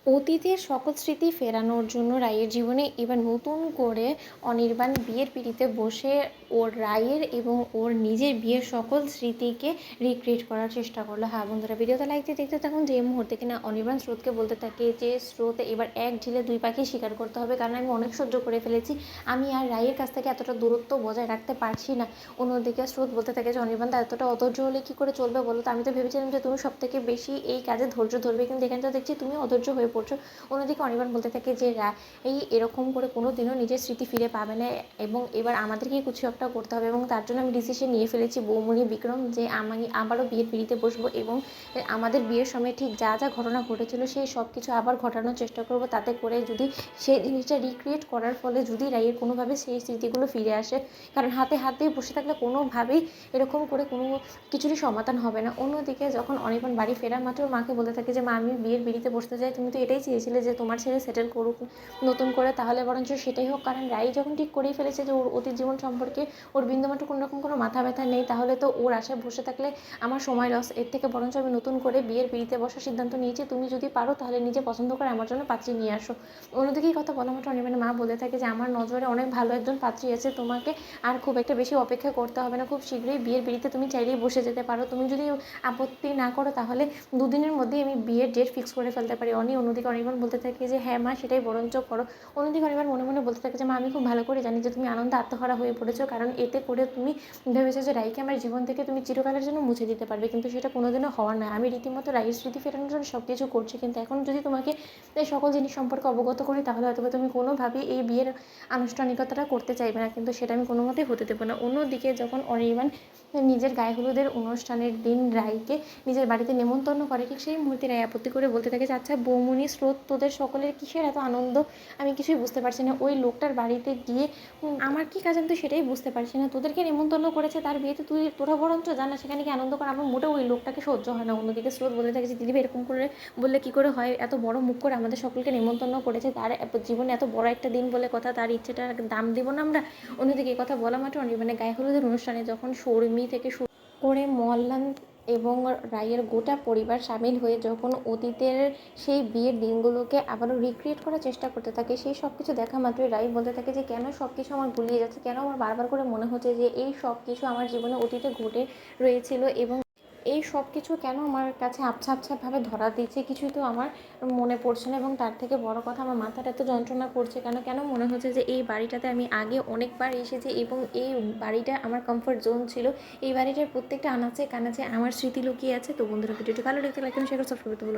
অতীতের সকল স্মৃতি ফেরানোর জন্য রাইয়ের জীবনে এবার নতুন করে অনির্বাণ বিয়ের পিঁড়িতে বসে ওর রাইয়ের এবং ওর নিজের বিয়ের সকল স্মৃতিকে রিক্রিয়েট করার চেষ্টা করলো। হ্যাঁ বন্ধুরা, ভিডিওটা লাইক দিয়ে দেখতে থাকুন। যে মুহূর্তে কিনা অনির্বাণ স্রোতকে বলতে থাকে যে স্রোত এবার এক ঢিলে দুই পাখি শিকার করতে হবে, কারণ আমি অনেক সহ্য করে ফেলেছি, আমি আর রাইয়ের কাছ থেকে এতটা দূরত্ব বজায় রাখতে পারছি না। অন্যদিকে স্রোত বলতে থাকে যে অনির্বাণ তা এতটা অধৈর্য হলে কী করে চলবে বলো তো, আমি তো ভেবেছিলাম যে তুমি সব থেকে বেশি এই কাজে ধৈর্য ধরবে, কিন্তু এখানে তো দেখছি তুমি অধৈর্য হয়ে পড়ছো। অন্যদিকে অনির্বাণ বলতে থাকে যে এই এরকম করে কোনো দিনও নিজের স্মৃতি ফিরে পাবে না, এবং এবার আমাদেরকেই কিছু একটা করতে হবে, এবং তার জন্য আমি ডিসিশন নিয়ে ফেলেছি বৌমনি বিক্রম যে আমি আবারও বিয়ের পিঁড়িতে বসবো, এবং আমাদের বিয়ের সময় ঠিক যা যা ঘটনা ঘটেছিল সেই সব কিছু আবার ঘটানোর চেষ্টা করব, তাতে করে যদি সেই জিনিসটা রিক্রিয়েট করার ফলে যদি রাইয়ের কোনোভাবে সেই স্মৃতিগুলো ফিরে আসে, কারণ হাতে হাতে বসে থাকলে কোনোভাবেই এরকম করে কোনো কিছুরই সমাধান হবে না। অন্যদিকে যখন অনির্বাণ বাড়ি ফেরার মাত্র মাকে বলে থাকে যে মা আমি বিয়ের পিঁড়িতে বসতে চাই, তুমি তো এটাই চেয়েছিলে যে তোমার ছেলে সেটেল করুক নতুন করে, তাহলে বরঞ্চ সেটাই হোক, কারণ রাই যখন ঠিক করেই ফেলেছে যে ওর অতীত জীবন সম্পর্কে ওর বিন্দুমাত্র কোনো রকম কোনো মাথা ব্যথা নেই, তাহলে তো ওর আশায় বসে থাকলে আমার সময় লস, এর থেকে বরঞ্চ আমি নতুন করে বিয়ের পিঁড়িতে বসার সিদ্ধান্ত নিয়েছি, তুমি যদি পারো তাহলে নিজে পছন্দ করে আমার জন্য পাত্রী নিয়ে আসো। অন্যদিকে এই কথা বলা মাত্র অনির্বাণের মা বলে থাকে যে আমার নজরে অনেক ভালো একজন পাত্রী আছে, তোমাকে আর খুব একটা বেশি অপেক্ষা করতে হবে না, খুব শীঘ্রই বিয়ের পিঁড়িতে তুমি চাইলেই বসে যেতে পারো, তুমি যদি আপত্তি না করো তাহলে দুদিনের মধ্যেই আমি বিয়ের ডেট ফিক্স করে ফেলতে পারি। অন্যদিকে অনির্বাণ বলতে থাকে যে হ্যাঁ মা সেটাই বরঞ্চ করো। অন্যদিকে অনির্বাণ মনে মনে বলতে থাকে যে মা আমি খুব ভালো করে জানি যে তুমি আনন্দে আত্মহারা হয়ে পড়েছো, কারণ এতে করে তুমি ভেবেছো যে রাইকে আমার জীবন থেকে তুমি চিরকালের জন্য মুছে দিতে পারবে, কিন্তু সেটা কোনোদিনও হওয়ার নয়। আমি রীতিমতো রাইয়ের স্মৃতি ফেরানোর জন্য সব কিছু করছি, কিন্তু এখন যদি তোমাকে এই সকল জিনিস সম্পর্কে অবগত করি তাহলে হয়তো তুমি কোনোভাবেই এই বিয়ের আনুষ্ঠানিকতাটা করতে চাইবে না, কিন্তু সেটা আমি কোনোমতেই হতে দেবো না। অন্যদিকে যখন অনির্বাণ নিজের গায়ে হলুদের অনুষ্ঠানের দিন রাইকে নিজের বাড়িতে নেমন্তন্ন করে, ঠিক সেই মুহূর্তে রায় আপত্তি করে বলতে থাকে যে আচ্ছা বৌমনি স্রোত তোদের সকলের কিসের এত আনন্দ, আমি কিছুই বুঝতে পারছি না। ওই লোকটার বাড়িতে গিয়ে আমার কি কাজ আমি তো সেটাই বুঝতে পারছি না, তোদেরকে নেমন্তন্ন করেছে তার বিয়েতে তোরা বরঞ্চ জানা সেখানে কি আনন্দ করা, আমার মোটেও ওই লোকটাকে সহ্য হয় না। অন্যদিকে স্রোত বলতে থাকে যে দিদিভাই এরকম করে বললে কী করে হয়, এত বড় মুখ করে আমাদের সকলকে নেমন্তন্ন করেছে, তার জীবনে এত বড় একটা দিন বলে কথা, তার ইচ্ছেটার দাম দেবো না আমরা। অন্যদিকে এই কথা বলা মাত্র অনির্বাণের গায়ে হলুদের অনুষ্ঠানে যখন শর্মী থেকে শুরু করে মল্লান এবং রাইয়ের গোটা পরিবার সামিল হয়ে যখন অতীতের সেই বিয়ের দিনগুলোকে আবারও রিক্রিয়েট করার চেষ্টা করতে থাকে, সেই সব কিছু দেখা মাত্রই রাই বলতে থাকে যে কেন সব কিছু আমার গুলিয়ে যাচ্ছে, কেন আমার বারবার করে মনে হচ্ছে যে এই সব কিছু আমার জীবনে অতীতে ঘটে রয়েছিল, এবং এই সব কিছু কেন আমার কাছে আবছা আবছাভাবে ধরা দিচ্ছে, কিছুই তো আমার মনে পড়ছে না, এবং তার থেকে বড় কথা আমার মাথাটা এত যন্ত্রণা করছে কেন, কেন মনে হচ্ছে যে এই বাড়িটাতে আমি আগে অনেকবার এসেছি, এবং এই বাড়িটা আমার কমফর্ট জোন ছিল, এই বাড়িটার প্রত্যেকটা আনাচে কানাচে আমার স্মৃতি লুকিয়ে আছে। তো বন্ধুরা ভিডিওটি ভালো লাগলে লাইক এবং শেয়ার সাবস্ক্রাইব করতে ভুলো না।